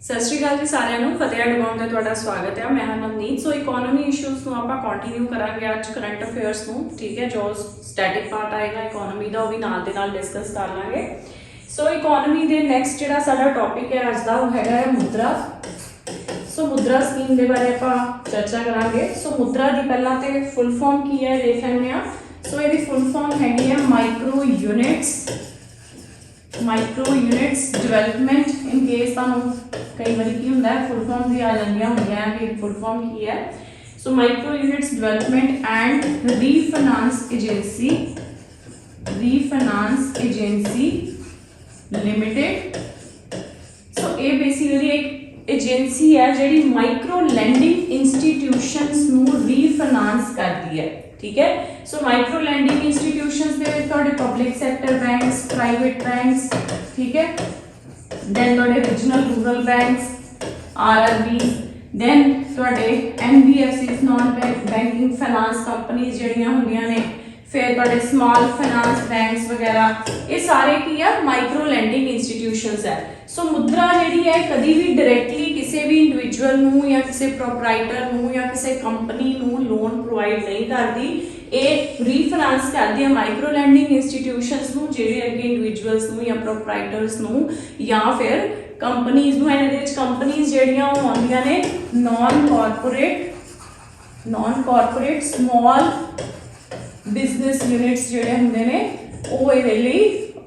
सत श्री अकाल जी सारिਆਂ ਨੂੰ ਫਤਿਹ ਡਗਾਉਣ ਤੇ ਤੁਹਾਡਾ ਸਵਾਗਤ ਹੈ। ਮੈਂ ਹਾਂ ਨਵਨੀਤ। ਸੋ ਇਕਨੋਮੀ ਇਸ਼ੂਜ਼ ਨੂੰ ਆਪਾਂ ਕੰਟੀਨਿਊ ਕਰਾਂਗੇ ਅੱਜ ਕਰੰਟ ਅਫੇਅਰਸ ਨੂੰ, ਠੀਕ ਹੈ। ਜੋ ਸਟੈਟਿਕ ਪਾਰਟ ਆਏਗਾ ਇਕਨੋਮੀ ਦਾ ਉਹ ਵੀ ਨਾਲ ਦੇ ਨਾਲ ਡਿਸਕਸ ਕਰ ਲਾਂਗੇ। ਸੋ ਇਕਨੋਮੀ ਦੇ ਨੈਕਸਟ ਜਿਹੜਾ ਸਾਡਾ ਟੌਪਿਕ ਹੈ ਅੱਜ ਦਾ ਉਹ ਹੈਗਾ ਹੈ ਮੁਦਰਾ। ਸੋ ਮੁਦਰਾ ਸਕੀਮ ਦੇ ਬਾਰੇ ਆਪਾਂ ਚਰਚਾ ਕਰਾਂਗੇ। ਸੋ ਮੁਦਰਾ ਦੀ ਪਹਿਲਾਂ ਤੇ ਫੁੱਲ ਫਾਰਮ ਕੀ ਹੈ ਦੇਖ ਲੈਂਦੇ ਆ। ਸੋ ਇਹਦੀ ਫੁੱਲ ਫਾਰਮ ਹੈਗੀ ਹੈ micro units development. In case ਤੁਹਾਨੂੰ कई बार की होंगे फुल फॉर्म भी आ जाएंगे होंगे कि फुल फॉर्म की है। So micro units development and refinance agency limited. So ये बेसिकली एक एजेंसी है जिहड़ी माइक्रो लैंडिंग इंस्टीट्यूशनस नूं रीफाइनेंस करती है, ठीक है। सो माइक्रो लैंडिंग इंस्टीट्यूशनस दे विच तुहाडे public sector banks, private banks, ठीक है, then ਤੁਹਾਡੇ regional rural banks RRB, then ਤੁਹਾਡੇ NBFCs non banking finance companies ਜਿਹੜੀਆਂ ਹੁੰਦੀਆਂ ਨੇ, ਫਿਰ ਤੁਹਾਡੇ ਸਮਾਲ ਫਾਈਨਾਂਸ ਬੈਂਕਸ ਵਗੈਰਾ, ਇਹ ਸਾਰੇ ਕੀ ਆ ਮਾਈਕਰੋ ਲੈਂਡਿੰਗ ਇੰਸਟੀਟਿਊਸ਼ਨਸ ਹੈ। ਸੋ ਮੁਦਰਾ ਜਿਹੜੀ ਹੈ ਕਦੀ ਵੀ ਡਾਇਰੈਕਟਲੀ ਕਿਸੇ ਵੀ ਇੰਡੀਵਿਜੂਅਲ ਨੂੰ ਜਾਂ ਕਿਸੇ ਪ੍ਰੋਪਰਾਈਟਰ ਨੂੰ ਜਾਂ ਕਿਸੇ ਕੰਪਨੀ ਨੂੰ ਲੋਨ ਪ੍ਰੋਵਾਈਡ ਨਹੀਂ ਕਰਦੀ। ਇਹ ਰੀਫਾਈਨਾਂਸ ਕਰਦੀ ਹੈ ਮਾਈਕਰੋ ਲੈਂਡਿੰਗ ਇੰਸਟੀਟਿਊਸ਼ਨਸ ਨੂੰ, ਜਿਹੜੇ ਅੱਗੇ ਇੰਡੀਵਿਜੂਅਲਸ ਨੂੰ ਜਾਂ ਪ੍ਰੋਪਰਾਈਟਰਸ ਨੂੰ ਜਾਂ ਫਿਰ ਕੰਪਨੀਜ਼ ਨੂੰ। ਇਹਦੇ ਵਿੱਚ ਕੰਪਨੀਜ਼ ਜਿਹੜੀਆਂ ਉਹ ਆਉਂਦੀਆਂ ਨੇ ਨॉन ਕਾਰਪੋਰੇਟ ਸਮਾਲ ਬਿਜ਼ਨਸ ਯੂਨਿਟਸ ਜਿਹੜੇ ਹੁੰਦੇ ਨੇ ਉਹ ਇਹਦੇ ਲਈ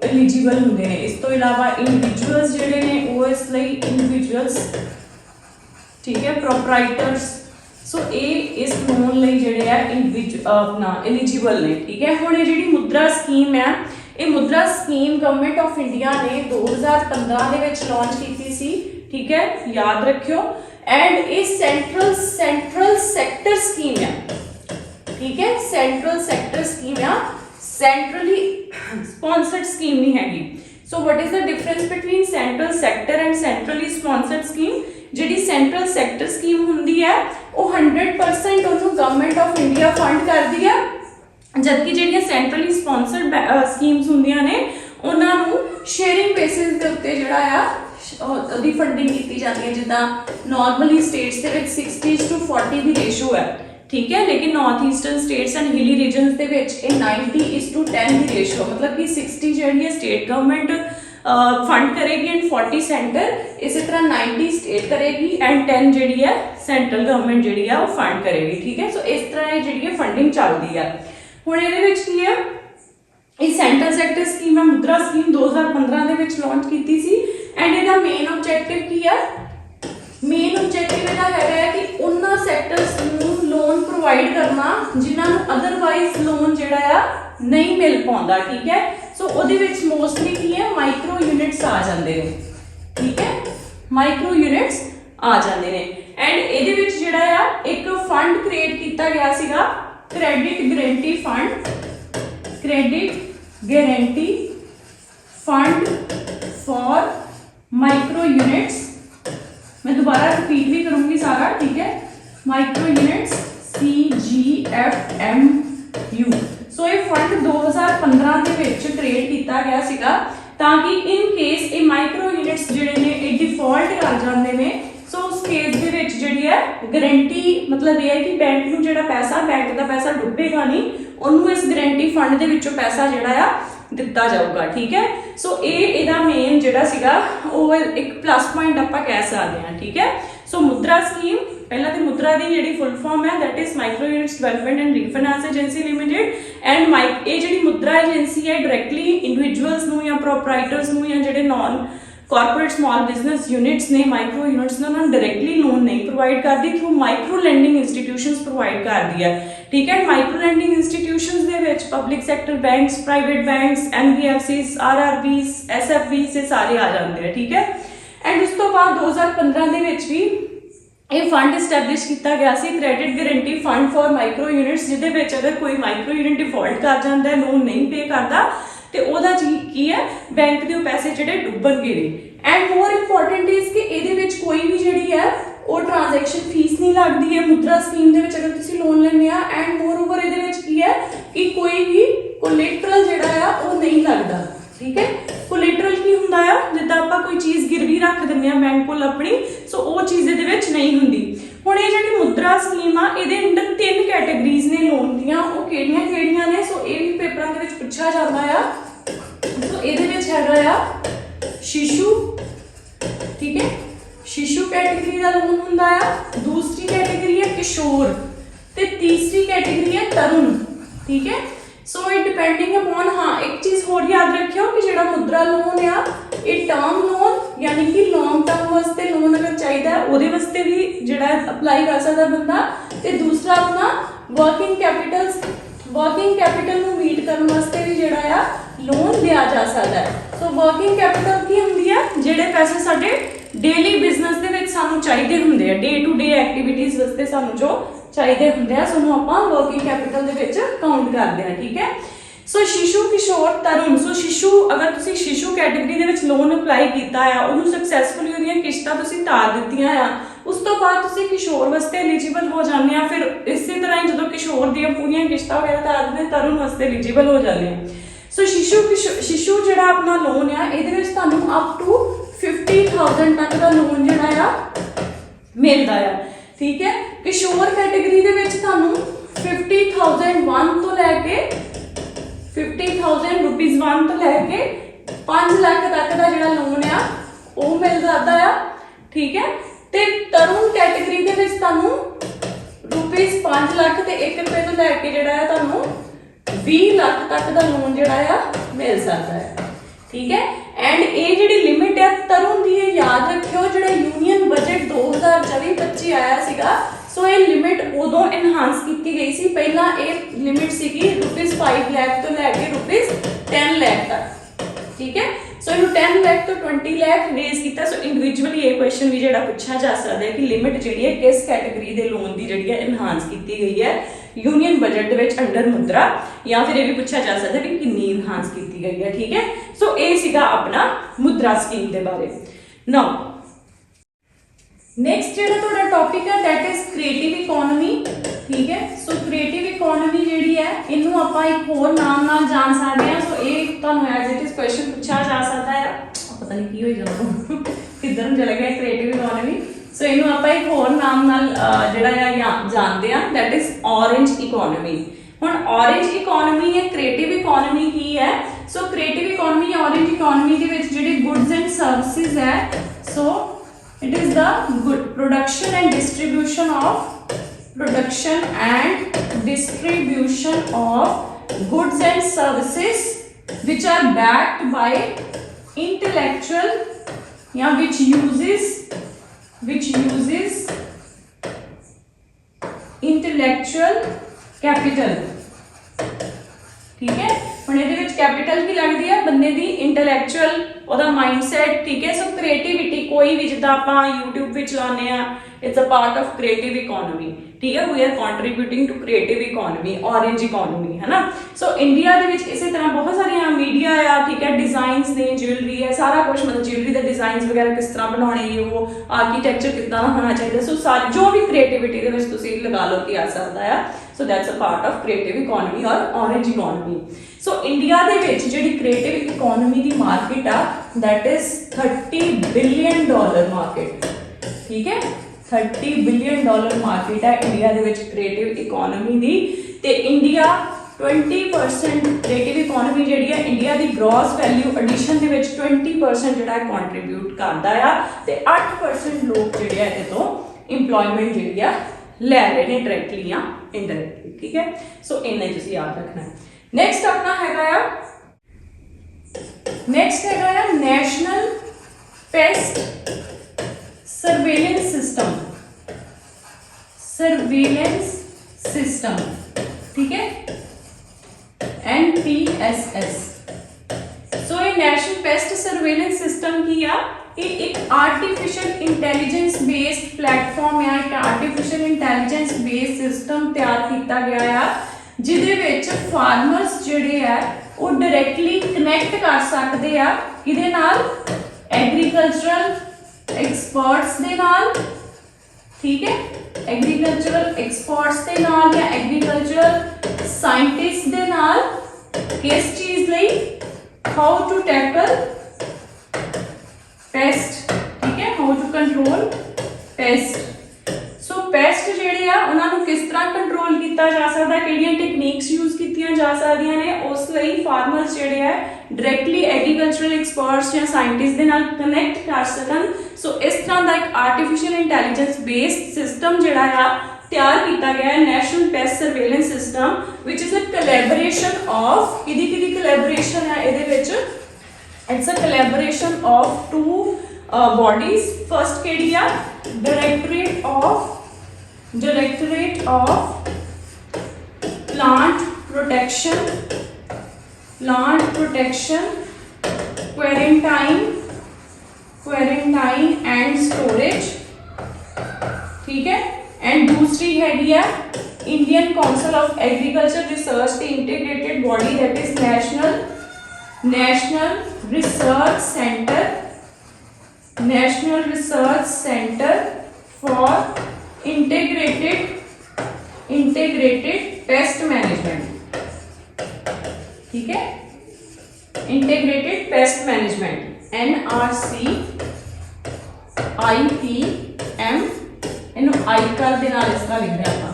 ਐਲੀਜੀਬਲ ਹੁੰਦੇ ਨੇ। ਇਸ ਤੋਂ ਇਲਾਵਾ ਇੰਡੀਵਿਜੂਅਲਸ ਜਿਹੜੇ ਨੇ ਉਹ ਇਸ ਲਈ ਇੰਡੀਵਿਜੂਅਲਸ, ਠੀਕ ਹੈ, ਪ੍ਰੋਪਰਾਈਟਰਸ। ਸੋ ਇਹ ਇਸ ਲੋਨ ਲਈ ਜਿਹੜੇ ਆ ਆਪਣਾ ਐਲੀਜੀਬਲ ਨੇ, ਠੀਕ ਹੈ। ਹੁਣ ਇਹ ਜਿਹੜੀ ਮੁਦਰਾ ਸਕੀਮ ਹੈ, ਇਹ ਮੁਦਰਾ ਸਕੀਮ ਗਵਰਨਮੈਂਟ ਆਫ ਇੰਡੀਆ ਨੇ 2015 ਦੇ ਵਿੱਚ ਲਾਂਚ ਕੀਤੀ ਸੀ, ਠੀਕ ਹੈ, ਯਾਦ ਰੱਖਿਓ। ਐਂਡ ਇਹ ਸੈਂਟਰਲ ਸੈਕਟਰ ਸਕੀਮ ਹੈ, ठीक है, सेंट्रल सेक्टर स्कीम या सेंट्रली स्पॉन्सर्ड स्कीम नहीं हैगी। So what is the difference between central sector and centrally sponsored scheme? ਜਿਹੜੀ ਸੈਂਟਰਲ ਸੈਕਟਰ ਸਕੀਮ ਹੁੰਦੀ ਹੈ ਉਹ 100% ਉਹਨੂੰ ਗਵਰਨਮੈਂਟ ਆਫ ਇੰਡੀਆ ਫੰਡ ਕਰਦੀ ਹੈ, ਜਦਕਿ ਜਿਹੜੀਆਂ ਸੈਂਟਰਲੀ ਸਪਾਂਸਰਡ ਸਕੀਮਸ ਹੁੰਦੀਆਂ ਨੇ ਉਹਨਾਂ ਨੂੰ ਸ਼ੇਅਰਿੰਗ ਬੇਸਿਸ ਦੇ ਉੱਤੇ ਜਿਹੜਾ ਆ ਉਹਦੀ ਫੰਡਿੰਗ ਕੀਤੀ ਜਾਂਦੀ ਹੈ। ਜਿੱਦਾਂ ਨਾਰਮਲੀ ਸਟੇਟਸ ਦੇ ਵਿੱਚ 60:40 ਦੀ ਰੇਸ਼ੋ ਹੈ, ठीक है, लेकिन north eastern states and hilly regions ਦੇ ਵਿੱਚ ਇਹ 90:10 ਦੀ ਰੇਸ਼ੋ, मतलब कि 60 ਜਿਹੜੀ ਹੈ ਸਟੇਟ ਗਵਰਨਮੈਂਟ ਫੰਡ ਕਰੇਗੀ ਐਂਡ 40 ਸੈਂਟਰ, ਇਸੇ ਤਰ੍ਹਾਂ 90 ਸਟੇਟ ਕਰੇਗੀ ਐਂਡ 10 ਜਿਹੜੀ ਹੈ ਸੈਂਟਰਲ ਗਵਰਨਮੈਂਟ ਜਿਹੜੀ ਹੈ ਉਹ ਫੰਡ ਕਰੇਗੀ, ਠੀਕ ਹੈ। ਸੋ ਇਸ ਤਰ੍ਹਾਂ ਇਹ ਜਿਹੜੀ ਹੈ ਫੰਡਿੰਗ ਚੱਲਦੀ ਹੈ। ਹੁਣ ਇਹਦੇ ਵਿੱਚ ਕੀ ਹੈ, ਇਹ ਸੈਂਟਰਲ ਸੈਕਟਰ ਸਕੀਮ ਹੈ, ਮੁਦਰਾ ਸਕੀਮ 2015 ਦੇ ਵਿੱਚ ਲਾਂਚ ਕੀਤੀ ਸੀ। ਐਂਡ ਇਹਦਾ ਮੇਨ ਆਬਜੈਕਟਿਵ ਕੀ ਹੈ? ਮੇਨ ਆਬਜੈਕਟਿਵ ਇਹਦਾ ਹੈਗਾ ਹੈ ਕਿ ਉਹਨਾਂ ਸੈਕਟਰਸ ਨੂੰ ਲੋਨ ਪ੍ਰੋਵਾਈਡ ਕਰਨਾ ਜਿਨ੍ਹਾਂ ਨੂੰ ਅਦਰਵਾਈਜ਼ ਲੋਨ ਜਿਹੜਾ ਆ ਨਹੀਂ ਮਿਲ ਪਾਉਂਦਾ, ਠੀਕ ਹੈ। ਸੋ ਉਹਦੇ ਵਿੱਚ ਮੋਸਟਲੀ ਕੀ ਹੈ, ਮਾਈਕਰੋ ਯੂਨਿਟਸ ਆ ਜਾਂਦੇ ਨੇ, ਠੀਕ ਹੈ, ਮਾਈਕਰੋ ਯੂਨਿਟਸ ਆ ਜਾਂਦੇ ਨੇ। ਐਂਡ ਇਹਦੇ ਵਿੱਚ ਜਿਹੜਾ ਆ ਇੱਕ ਫੰਡ ਕ੍ਰੀਏਟ ਕੀਤਾ ਗਿਆ ਸੀਗਾ, credit guarantee fund for micro units. मैं दोबारा रिपीट भी करूंगी सारा, ठीक है, माइक्रो यूनिट्स CGFMU। सो ये फंड 2015 ਦੇ ਵਿੱਚ ਕ੍ਰੀਏਟ ਕੀਤਾ ਗਿਆ ਸੀਗਾ ਤਾਂ ਕਿ ਇਨ ਕੇਸ ਇਹ ਮਾਈਕਰੋ ਯੂਨਿਟਸ ਜਿਹੜੇ ਨੇ ਇਹ ਡਿਫਾਲਟ ਕਰ ਜਾਂਦੇ ਨੇ, ਸੋ ਉਸ ਕੇਸ ਦੇ ਵਿੱਚ ਜਿਹੜੀ ਹੈ ਗਾਰੰਟੀ, ਮਤਲਬ ਇਹ ਹੈ ਕਿ ਬੈਂਕ ਨੂੰ ਜਿਹੜਾ ਪੈਸਾ, ਬੈਂਕ ਦਾ ਪੈਸਾ ਡੁੱਬੇਗਾ ਨਹੀਂ, ਉਹਨੂੰ ਇਸ ਗਾਰੰਟੀ ਫੰਡ ਦੇ ਵਿੱਚੋਂ ਪੈਸਾ ਜਿਹੜਾ ਆ ਦਿੱਤਾ ਜਾਊਗਾ, ਠੀਕ ਹੈ। ਸੋ ਇਹ ਇਹਦਾ ਮੇਨ ਜਿਹੜਾ ਸੀਗਾ ਉਹ ਇੱਕ ਪਲੱਸ ਪੁਆਇੰਟ ਆਪਾਂ ਕਹਿ ਸਕਦੇ ਹਾਂ, ਠੀਕ ਹੈ। ਸੋ ਮੁਦਰਾ ਸਕੀਮ, ਪਹਿਲਾਂ ਤੇ ਮੁਦਰਾ ਦੀ ਜਿਹੜੀ ਫੁੱਲ ਫਾਰਮ ਹੈ that is micro units development and refinance agency limited. And ਇਹ ਜਿਹੜੀ ਮੁਦਰਾ ਏਜੰਸੀ ਹੈ ਡਾਇਰੈਕਟਲੀ ਇੰਡੀਵਿਜੂਅਲਸ ਨੂੰ ਜਾਂ ਪ੍ਰੋਪਰਾਈਟਰਸ ਨੂੰ ਜਾਂ ਜਿਹੜੇ ਨॉन ਕਾਰਪੋਰੇਟ ਸਮਾਲ ਬਿਜ਼ਨਸ ਯੂਨਿਟਸ ਨੇ, ਮਾਈਕਰੋ ਯੂਨਿਟਸ ਨੇ, ਉਹਨਾਂ ਨੂੰ ਡਾਇਰੈਕਟਲੀ ਲੋਨ ਨਹੀਂ ਪ੍ਰੋਵਾਈਡ ਕਰਦੀ, through micro landing institutions provide ਕਰਦੀ ਹੈ, ਠੀਕ ਹੈ। ਮਾਈਕਰੋ ਲੈਂਡਿੰਗ ਇੰਸਟੀਟਿਊਸ਼ਨਸ ਦੇ ਵਿੱਚ public sector banks, private banks, NBFCs, RRBs, SFBs ਇਹ ਸਾਰੇ ਆ ਜਾਂਦੇ ਆ, ਠੀਕ ਹੈ। ਐਂਡ ਉਸ ਤੋਂ ਬਾਅਦ 2015 ਦੇ ਵਿੱਚ ਵੀ ਇਹ ਫੰਡ ਐਸਟੈਬਲਿਸ਼ ਕੀਤਾ ਗਿਆ ਸੀ, credit guarantee fund for micro units, ਜਿਹਦੇ ਵਿੱਚ ਅਗਰ ਕੋਈ ਮਾਈਕਰੋ ਯੂਨਿਟ ਡਿਫਾਲਟ ਕਰ ਜਾਂਦਾ ਹੈ, ਲੋਨ ਨਹੀਂ ਪੇ ਕਰਦਾ, ਤੇ ਉਹਦਾ ਕੀ ਹੈ, ਬੈਂਕ ਦੇ ਉਹ ਪੈਸੇ ਜਿਹੜੇ ਡੁੱਬਣਗੇ ਨਹੀਂ। ਐਂਡ ਮੋਰ ਇੰਪੋਰਟੈਂਟ ਇਜ਼ ਕਿ ਇਹਦੇ ਵਿੱਚ ਕੋਈ ਵੀ ਜਿਹੜੀ ਹੈ ਉਹ ਟ੍ਰਾਂਜੈਕਸ਼ਨ ਫੀਸ ਨਹੀਂ ਲੱਗਦੀ ਹੈ ਮੁਦਰਾ ਸਕੀਮ ਦੇ ਵਿੱਚ ਅਗਰ ਤੁਸੀਂ ਲੋਨ ਲੈਂਦੇ ਆ। ਐਂਡ ਮੋਰ ਓਵਰ ਇਹਦੇ ਵਿੱਚ ਕੀ ਹੈ ਕਿ ਕੋਈ ਵੀ ਕੋਲੈਟਰਲ ਜਿਹੜਾ ਆ ਉਹ ਨਹੀਂ ਲੱਗਦਾ, ਠੀਕ ਹੈ। ਕੋਲੈਟਰਲ ਕੀ ਹੁੰਦਾ ਆ, ਜਿੱਦਾਂ ਆਪਾਂ ਕੋਈ ਚੀਜ਼ ਗਿਰਵੀ ਰੱਖ ਦਿੰਦੇ ਆ ਬੈਂਕ ਕੋਲ ਆਪਣੀ, ਸੋ ਉਹ ਚੀਜ਼ ਇਹਦੇ ਵਿੱਚ ਨਹੀਂ ਹੁੰਦੀ। ਹੁਣ ਇਹ ਜਿਹੜੀ ਮੁਦਰਾ ਸਕੀਮ ਆ ਇਹਦੇ ਅੰਡਰ 3 ਕੈਟਾਗਰੀਜ਼ ਨੇ ਲੋਨ ਦੀਆਂ, ਉਹ ਕਿਹੜੀਆਂ ਕਿਹੜੀਆਂ ਨੇ? ਸੋ ਇਹ ਵੀ ਪੇਪਰਾਂ ਦੇ ਵਿੱਚ ਪੁੱਛਿਆ ਜਾਂਦਾ ਆ। ਸੋ ਇਹਦੇ ਵਿੱਚ ਹੈਗਾ ਆ शिशु, ठीक है, शिशु कैटेगरी का लोन हुंदा है, दूसरी कैटेगरी है किशोर ते तीसरी कैटेगरी है तरुण, ठीक है। सो इट डिपेंडिंग अपॉन, हाँ एक चीज होर याद रखियो कि जेड़ा मुद्रा लोन आ ये टर्म लोन यानी कि लॉन्ग टर्म वास्ते लोन अगर चाहिए ਉਹਦੇ वास्ते भी जेड़ा अप्लाई कर सकता बंदा, ते दूसरा अपना वर्किंग कैपिटल ਨੂੰ मीट करने वास्ते भी जेड़ा आ लोन दिया जा सकता है। सो वर्किंग कैपिटल की हुंदी है जेड़े पैसे साडे डेली बिजनेस दे विच सानू चाहिए हुंदे आ, डे टू डे एक्टिविटीज वास्ते सानू जो चाहिए हुंदे आ, सानू आपां वर्किंग कैपिटल दे विच काउंट करदे आ, ठीक है। सो शिशु किशोर तरुण, सो शिशु अगर तुसी शिशु कैटेगरी दे विच लोन अप्लाई कीता है, उहनू सक्सैसफुली उहदियां किश्तां तुसी तार दित्तियां आ, उस तो बाद तुसी किशोर वास्ते एलिजिबल हो जाने आ, फिर इसी तरह ही जदों किशोर दीयां पूरीयां किश्तां वगैरह तार दिंदे तरुण वास्ते एलिजिबल हो जाने आ। सो शिशु जिहड़ा अपना लोन आ इहदे विच तुहानू अप टू 50,000 तक का लोन जिहड़ा आ मिलदा आ, ठीक है। किशोर कैटेगरी दे विच तुहानू 50,000 तो लैके 50,000 रुपीज़ वन तो लैके 5 लाख तक का जिहड़ा लोन आ वो मिल जाता है, ठीक है। ते तरुण कैटेगरी दे विच तुहानू रुपीज़ 5 लाख ते 1 रुपये तो लैके जिहड़ा है तुहानू 20 लाख तक का लोन जिहड़ा आ मिल सकता है, ठीक है। एंड ये जिहड़ी लिमिट है तरुण दी याद रखियो, जिहड़ा यूनियन बजट 2024-25 आया सीगा, सो ये लिमिट उदों एनहांस की गई सी। पहला ये लिमिट सीगी रुपीज़ 5 लाख तो लैके रुपीज़ 10 लाख तक, ठीक है। सो इनू 10 लाख तो 20 लाख रेज किया। सो इंडिविजुअली ये क्वेश्चन भी जिहड़ा पूछा जा सकता है कि लिमिट जिहड़ी है किस कैटेगरी के लोन की जिहड़ी है एनहांस की गई है यूनियन बजट दे विच अंडर मुद्रा, या फिर ये भी पूछा जा सकता है कि कितनी एनहांस की गई है, ठीक है। सो ये सीगा अपना मुद्रा स्कीम के बारे। नाउ नेक्स्ट जो थोड़ा टॉपिक है दैट इज क्रिएटिव इकोनॉमी, ठीक है। सो क्रिएटिव इकोनॉमी जिहड़ी है इनू आपां एक होर नाम नाल जान सकते हैं। सो ये तुहानू एज इट इज क्वेश्चन पूछा जा सकता है, पता नहीं की होई जांदा किधर ਨੂੰ चला गया क्रिएटिव इकोनॉमी। सो इनू आपां एक होर नाम नाल जिहड़ा है जानते हैं दैट इज ऑरेंज इकोनॉमी। हुण ऑरेंज इकोनॉमी या क्रिएटिव इकोनॉमी की है? सो क्रिएटिव इकोनॉमी या ऑरेंज इकोनॉमी दे विच जिहड़ी गुड्स एंड सर्विसेज है, सो it is the good production and distribution of goods and services which are backed by intellectual या which uses intellectual capital, ठीक है। ਹੁਣ ਇਹਦੇ ਵਿੱਚ ਕੈਪੀਟਲ ਕੀ ਲੱਗਦੀ ਹੈ ਬੰਦੇ ਦੀ ਇੰਟੈਲੈਕਚੁਅਲ ਉਹਦਾ ਮਾਈਂਡਸੈਟ, ਠੀਕ ਹੈ। ਸੋ ਕ੍ਰੀਏਟੀਵਿਟੀ ਕੋਈ ਵੀ ਜਿੱਦਾਂ ਆਪਾਂ YouTube ਵਿੱਚ ਲਾਉਂਦੇ ਆ it's a part of creative economy, ਠੀਕ ਹੈ। We are contributing to creative economy, orange economy है ना। सो इंडिया ਦੇ ਵਿੱਚ ਇਸੇ ਤਰ੍ਹਾਂ ਬਹੁਤ ਸਾਰੀਆਂ ਮੀਡੀਆ ਆ, ਠੀਕ ਹੈ, डिजाइनस ਨੇ, ज्वेलरी है, सारा कुछ मतलब ज्वेलरी ਦੇ डिजाइनस वगैरह किस तरह बनाने, वो आर्कीटैक्चर कितना होना चाहिए। सो सारी जो भी ਕ੍ਰੀਏਟੀਵਿਟੀ ਦੇ ਵਿੱਚ ਤੁਸੀਂ ਲਗਾ ਲਓ ਕਿ ਆ ਸਕਦਾ ਆ। So that's a part of creative economy और ऑरेंज इकॉनमी। सो इंडिया दे विच जिहड़ी क्रिएटिव इकॉनमी दी मार्केट आ दैट इज $30 बिलियन मार्केट, ठीक है। $30 बिलियन मार्केट है इंडिया दे विच क्रिएटिव इकॉनमी दी। ते इंडिया 20% क्रिएटिव इकॉनमी जिहड़ी है इंडिया दी ग्रॉस वैल्यू एडिशन दे विच 20% जिहड़ा कंट्रीब्यूट करदा आ, ते 8% लोग जिहड़े इहदे तो इंप्लॉयमेंट जिहड़ी आ ले रहे हैं डायरेक्टली या इनडायरेक्टली, ठीक है। सो इन्ना ही तुसीं याद रखना है। नेक्स्ट अपना हैगा नेशनल पेस्ट सर्वेलेंस सिस्टम, ठीक है, NPSS। सो ये नेशनल पेस्ट सर्वेलेंस सिस्टम की आ, ये एक आर्टिफिशियल इंटैलीजेंस बेस्ड प्लेटफॉर्म या एक आर्टिफिशियल इंटैलीजेंस बेस्ड सिस्टम तैयार किया गया है जिहदे विच फार्मर्स जिहड़े है वो डायरैक्टली कनैक्ट कर सकते हैं किहदे नाल, एग्रीकल्चरल एक्सपर्ट्स दे नाल, ठीक है, एग्रीकल्चरल एक्सपर्ट्स दे नाल या एग्रीकल्चरल साइंटिस्ट दे नाल। किस चीज़ लई? हाउ टू टैकल पेस्ट, ठीक है। Control paste. सो पेस्ट ਜਿਹੜੇ ਆ ਉਹਨਾਂ ਨੂੰ ਕਿਸ ਤਰ੍ਹਾਂ ਕੰਟਰੋਲ ਕੀਤਾ ਜਾ ਸਕਦਾ, ਕਿਹੜੀਆਂ ਟੈਕਨੀਕਸ ਯੂਜ਼ ਕੀਤੀਆਂ ਜਾ ਸਕਦੀਆਂ ਨੇ, ਉਸ ਲਈ ਫਾਰਮਰਸ ਜਿਹੜੇ ਆ ਡਾਇਰੈਕਟਲੀ ਐਗਰੀਕਲਚਰਲ ਐਕਸਪਰਟਸ ਜਾਂ ਸਾਇੰਟਿਸਟ ਦੇ ਨਾਲ ਕਨੈਕਟ ਕਰ ਸਕਣ। ਸੋ ਇਸ ਤਰ੍ਹਾਂ ਦਾ ਇੱਕ ਆਰਟੀਫੀਸ਼ੀਅਲ ਇੰਟੈਲੀਜੈਂਸ ਬੇਸਡ ਸਿਸਟਮ ਜਿਹੜਾ ਆ ਤਿਆਰ ਕੀਤਾ ਗਿਆ ਹੈ, national pest surveillance system, which is a collaboration of ਕਿਹਦੀ ਕੋਲੈਬੋਰੇਸ਼ਨ ਹੈ ਇਹਦੇ ਵਿੱਚ, it's a collaboration of two bodies। first ਕਿਹੜੀ ਆ, directorate of plant protection, quarantine and storage, ठीक है। एंड दूसरी हैगी है Indian council of agriculture research, the integrated body that is national research centre for integrated pest management, ठीक है, integrated pest management NRCIPM, इन्हों आईकर दे नाल इसका लिख रहा था।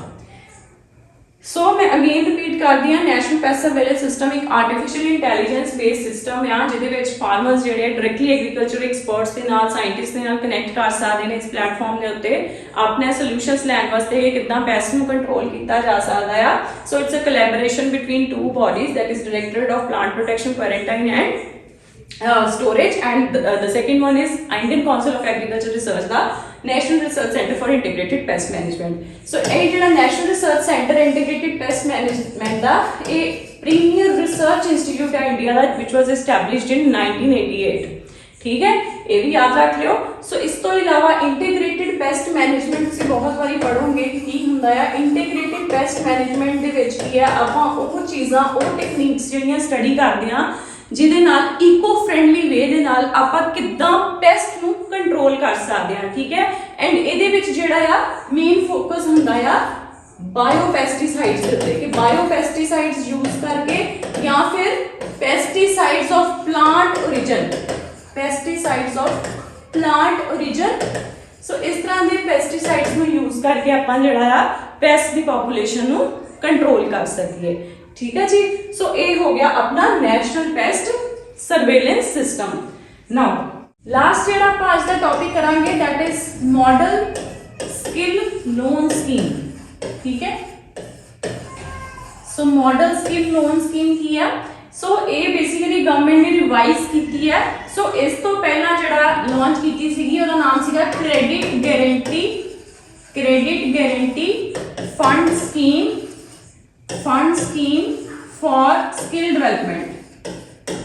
सो मैं अगेन रिपीट कर दी, नैशनल पेस्ट सर्वेलेंस सिस्टम एक आर्टिफिशियल इंटैलीजेंस बेस्ड सिस्टम है जिहदे विच फार्मर्स जिहड़े डायरैक्टली एग्रीकल्चर एक्सपर्ट्स के नाल साइंटिस्ट के नाल कनैक्ट कर सकते हैं इस प्लेटफॉर्म के उत्ते अपने सोल्यूशंस लैण वास्ते किदां पेस्ट नूं कंट्रोल किया जा सकता है। So it's a collaboration between two bodies, that is directorate of plant protection, quarantine and storage, and the second one is Indian Council of Agriculture Research, the National Research Center for Integrated Pest Management। So ਇਹ ਜਿਹੜਾ National Research Center Integrated Pest Management ਦਾ ਇਹ premier research institute ਹੈ India the, which was established in 1988, ठीक है, ये भी याद रख लियो। सो इस तो इलावा इंटीग्रेटेड पेस्ट मैनेजमेंट ਤੁਸੀਂ बहुत बारी पढ़ोगे कि ਕੀ ਹੁੰਦਾ ਹੈ। इंटीग्रेटेड पेस्ट मैनेजमेंट ਦੇ ਵਿੱਚ ਕੀ ਹੈ, ਆਪਾਂ ਉਹ ਚੀਜ਼ਾਂ ਉਹ ਟੈਕਨੀਕਸ ਜਿਹੜੀਆਂ ਸਟੱਡੀ ਕਰਦੇ ਹਾਂ ਜਿਹਦੇ ਨਾਲ ਇਕੋ ਫ੍ਰੈਂਡਲੀ ਵੇ ਦੇ ਨਾਲ ਆਪਾਂ ਕਿੱਦਾਂ ਪੈਸਟ ਨੂੰ ਕੰਟਰੋਲ ਕਰ ਸਕਦੇ ਹਾਂ, ਠੀਕ ਹੈ। ਐਂਡ ਇਹਦੇ ਵਿੱਚ ਜਿਹੜਾ ਆ ਮੇਨ ਫੋਕਸ ਹੁੰਦਾ ਆ ਬਾਇਓ ਪੈਸਟੀਸਾਈਡਸ ਦੇ ਉੱਤੇ, ਕਿ ਬਾਇਓ ਪੈਸਟੀਸਾਈਡਸ ਯੂਜ਼ ਕਰਕੇ ਜਾਂ ਫਿਰ ਪੈਸਟੀਸਾਈਡਸ ਆਫ ਪਲਾਂਟ ਓਰੀਜਨ, ਸੋ ਇਸ ਤਰ੍ਹਾਂ ਦੇ ਪੈਸਟੀਸਾਈਡਸ ਨੂੰ ਯੂਜ਼ ਕਰਕੇ ਆਪਾਂ ਜਿਹੜਾ ਆ ਪੈਸਟ ਦੀ ਪੋਪੂਲੇਸ਼ਨ ਨੂੰ ਕੰਟਰੋਲ ਕਰ ਸਕੀਏ, ठीक है जी। सो ये हो गया अपना national paste surveillance system. Now last जेड़ा आप आज दा टॉपिक करांगे that is model skill loan scheme, ठीक है। So model skill loan scheme की है, सो ये बेसिकली गवर्नमेंट ने रिवाइज की है। सो इस तो पहला जेड़ा लॉन्च की सीगी ओदा नाम सीगा credit guarantee fund scheme for skill development,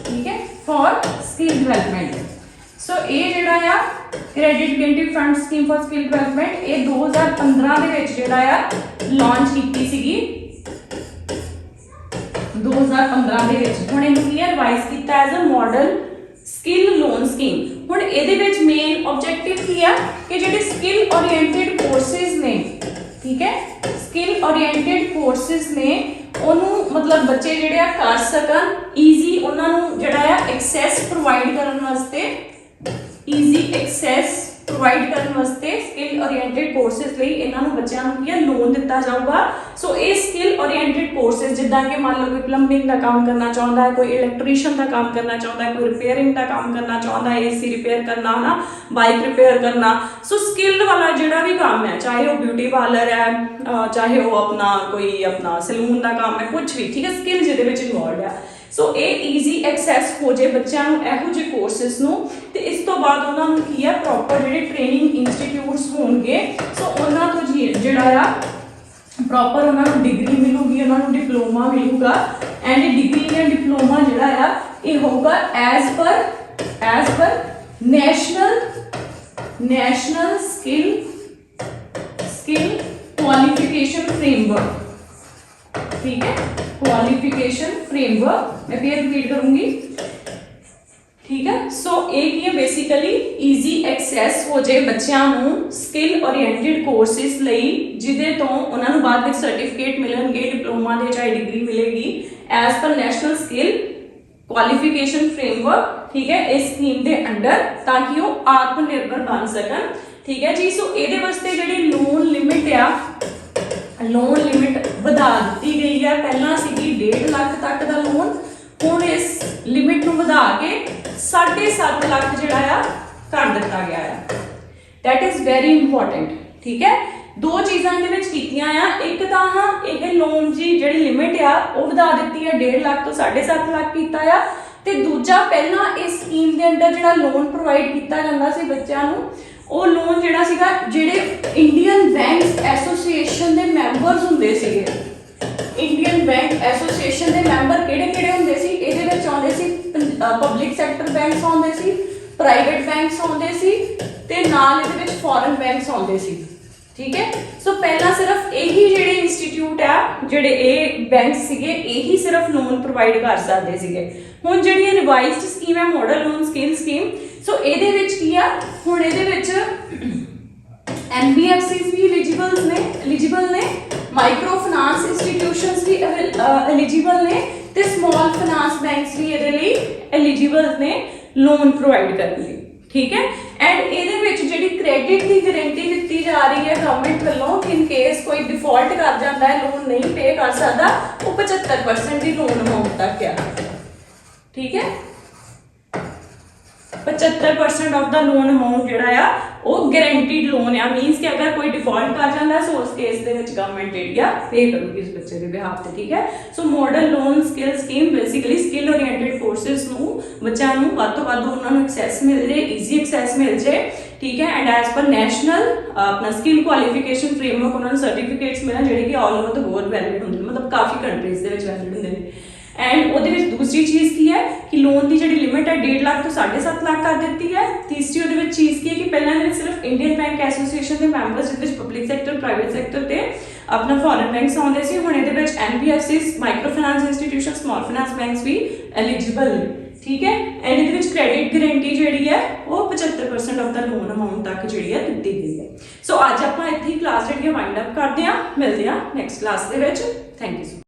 ठीक है, फॉर स्किल डेवलपमेंट। सो ये जेड़ा आ credit guarantee fund scheme for skill development ये 2015 ਦੇ ਵਿੱਚ ਜਿਹੜਾ ਆ ਲਾਂਚ ਕੀਤੀ ਸੀਗੀ, 2015 ਦੇ ਵਿੱਚ। ਹੁਣ ਇਹਨੂੰ ਕੀ ਰਿਵਾਈਜ਼ ਕੀਤਾ as a model skill loan scheme. ਹੁਣ ਇਹਦੇ ਵਿੱਚ ਮੇਨ ਆਬਜੈਕਟਿਵ ਕੀ ਆ ਕਿ ਜਿਹੜੇ ਸਕਿੱਲ ਓਰੀਐਂਟਡ ਕੋਰਸਿਸ ਨੇ, ठीक है, स्किल ओरिएंटेड कोर्सेस ने ਉਹਨੂੰ ਮਤਲਬ ਬੱਚੇ ਜਿਹੜੇ ਆ ਕਰ ਸਕਣ ਈਜ਼ੀ, ਉਹਨਾਂ ਨੂੰ ਜਿਹੜਾ ਆ ਐਕਸੈਸ ਪ੍ਰੋਵਾਈਡ ਕਰਨ ਵਾਸਤੇ ਸਕਿੱਲ ਓਰੀਐਂਟਡ ਕੋਰਸਿਸ ਲਈ ਇਹਨਾਂ ਨੂੰ ਬੱਚਿਆਂ ਨੂੰ ਕੀ ਲੋਨ ਦਿੱਤਾ ਜਾਊਗਾ। ਸੋ ਇਹ ਸਕਿੱਲ ਓਰੀਐਂਟਡ ਕੋਰਸਿਸ ਜਿੱਦਾਂ ਕਿ ਮੰਨ ਲਓ ਕੋਈ ਪਲੰਬਿੰਗ ਦਾ ਕੰਮ ਕਰਨਾ ਚਾਹੁੰਦਾ ਹੈ, ਕੋਈ ਇਲੈਕਟ੍ਰੀਸ਼ੀਅਨ ਦਾ ਕੰਮ ਕਰਨਾ ਚਾਹੁੰਦਾ ਹੈ, ਕੋਈ ਰਿਪੇਅਰਿੰਗ ਦਾ ਕੰਮ ਕਰਨਾ ਚਾਹੁੰਦਾ ਹੈ, AC ਰਿਪੇਅਰ ਕਰਨਾ ਨਾ, ਬਾਈਕ ਰਿਪੇਅਰ ਕਰਨਾ। ਸੋ ਸਕਿੱਲ ਵਾਲਾ ਜਿਹੜਾ ਵੀ ਕੰਮ ਹੈ, ਚਾਹੇ ਉਹ ਬਿਊਟੀ ਪਾਰਲਰ ਹੈ, ਚਾਹੇ ਉਹ ਆਪਣਾ ਕੋਈ ਆਪਣਾ ਸਲੂਨ ਦਾ ਕੰਮ ਹੈ, ਕੁਝ ਵੀ, ਠੀਕ ਹੈ, ਸਕਿੱਲ ਜਿਹਦੇ ਵਿੱਚ ਇਨਵੋਲਵਡ ਹੈ। ਸੋ ਇਹ ਈਜ਼ੀ ਐਕਸੈਸ ਹੋ ਜੇ ਬੱਚਿਆਂ ਨੂੰ ਇਹੋ ਜਿਹੇ ਕੋਰਸਿਸ ਨੂੰ, ਤੇ ਇਸ ਤੋਂ ਬਾਅਦ ਉਹਨਾਂ ਨੂੰ ਕੀ ਹੈ ਪ੍ਰੋਪਰ ਜਿਹੜੇ ਟ੍ਰੇਨਿੰਗ ਇੰਸਟੀਟਿਊਟਸ ਹੋਣਗੇ, ਸੋ ਉਹਨਾਂ ਤੋਂ ਜਿਹੜਾ ਆ ਪ੍ਰੋਪਰ ਉਹਨਾਂ ਨੂੰ ਡਿਗਰੀ ਮਿਲੂਗੀ, ਉਹਨਾਂ ਨੂੰ ਡਿਪਲੋਮਾ ਮਿਲੂਗਾ। ਐਂਡ ਇਹ ਡਿਗਰੀ ਜਾਂ ਡਿਪਲੋਮਾ ਜਿਹੜਾ ਆ ਇਹ ਹੋਊਗਾ as per national skill qualification framework, ठीक है, क्वालिफिकेशन फ्रेमवर्क मैं फिर रिपीट करूंगी, ठीक है। सो एक ये बेसिकली ईजी एक्सेस हो जाए बच्चों ਨੂੰ स्किल ओरिएंटेड कोर्सेस ਲਈ ਜਿਹਦੇ ਤੋਂ ਉਹਨਾਂ ਨੂੰ ਬਾਅਦ ਵਿੱਚ ਸਰਟੀਫਿਕੇਟ ਮਿਲਣਗੇ, ਡਿਪਲੋਮਾ ਦੇ ਚਾਹੇ ਡਿਗਰੀ ਮਿਲੇਗੀ as per national skill qualification framework, ठीक है, इस स्कीम के अंडर, ताकि वो आत्मनिर्भर बन सकन ठीक है जी। सो ये वास्ते जी लोन लिमिट आ, लोन लिमिट वधा दी गई है। पहला सी 1.5 लाख तक का लोन, हुण इस लिमिट नूं वधा के 7.5 लाख जिहड़ा आ कर दिता गया है। दैट इज वेरी इंपॉर्टेंट, ठीक है। दो चीज़ां इहदे विच कीतियां आ, एक तां हाँ यह लोन जी जिहड़ी लिमिट आ वो वधा दित्ती है 1.5 लाख तो 7.5 लाख कीता आ, ते दूजा पहला इस स्कीम के अंदर जिहड़ा लोन प्रोवाइड किया जाता सी बच्चों नूं, वो लोन जिहड़ा सीगा जिहड़े इंडियन बैंक एसोसीएशन के मैंबरस हुंदे सीगे, इंडियन बैंक एसोसीएशन के मैंबर किहड़े-किहड़े हुंदे सी, इहदे विच आउंदे सी पब्लिक सैक्टर बैंक्स आउंदे सी, प्राइवेट बैंक्स आउंदे सी ते नाल इहदे विच फॉरेन बैंक्स आउंदे सी, ठीक है। सो पहला सिर्फ यही जिहड़े इंस्टीट्यूट आ जिहड़े ये बैंक सीगे यही सिर्फ लोन प्रोवाइड कर सकते सीगे। हुण जिहड़ी रिवाइज्ड स्कीम है मॉडल लोन स्किल स्कीम, सो इहदे विच की आ, हुण इहदे विच NBFCs भी एलिजिबल ने, माइक्रो फाइनांस इंस्टीट्यूशंस भी एलिजिबल ने ते स्मॉल फाइनांस बैंक्स भी इहदे लई एलिजिबल ने लोन प्रोवाइड करने लई, ठीक है। एंड इहदे विच जिहड़ी क्रेडिट की गारंटी दी जा रही है गवर्नमेंट वालों, इन केस कोई डिफॉल्ट कर जाता है, लोन नहीं पे कर सकता, वो 75% की लोन अमाउंट तक है, ठीक है। 75% ऑफ द लोन अमाउंट जिहड़ा आ वो गारंटीड लोन आ, मीनस कि अगर कोई डिफॉल्ट कर जाता है सो उस केस दे विच गवर्नमेंट जिहड़ी आ पे करूगी इस बच्चे के बिहाफ ते, ठीक है। So model loan skill scheme basically skill oriented courses नूं बच्चों नूं वध तो वध उन्हां नूं एक्सैस मिल जाए, ईजी एक्सैस मिल जाए, ठीक है। एंड एज पर नैशनल अपना स्किल क्वालिफिकेशन फ्रेमवर्क उन्होंने सर्टिफिकेट्स मिलन जिहड़े कि all over the world valid होंदे, मतलब काफ़ी कंट्रीज दे विच वैलिड होंदे ने। एंड उहदे विच दूसरी चीज़ की है कि लोन की जिहड़ी लिमिट है 1.5 लाख तो 7.5 लाख कर दी है। तीसरी उहदे विच चीज़ की है कि पहले इहदे विच सिर्फ इंडियन बैंक एसोसीएशन के मैंबर्स जिहदे विच पब्लिक सैक्टर प्राइवेट सैक्टर ते अपना फॉरेन बैंक्स आउंदे सी, हुण इहदे विच NBFCs micro finance institution small finance banks भी एलिजिबल ने, ठीक है। एंड इहदे विच क्रेडिट गारंटी जिहड़ी है वो 75% ऑफ द लोन अमाउंट तक जिहड़ी है दित्ती गई है। सो अज आपां इत्थे क्लास जिहड़ी वाइंड अप करदे हां, मिलदे हां next class they which. Thank you.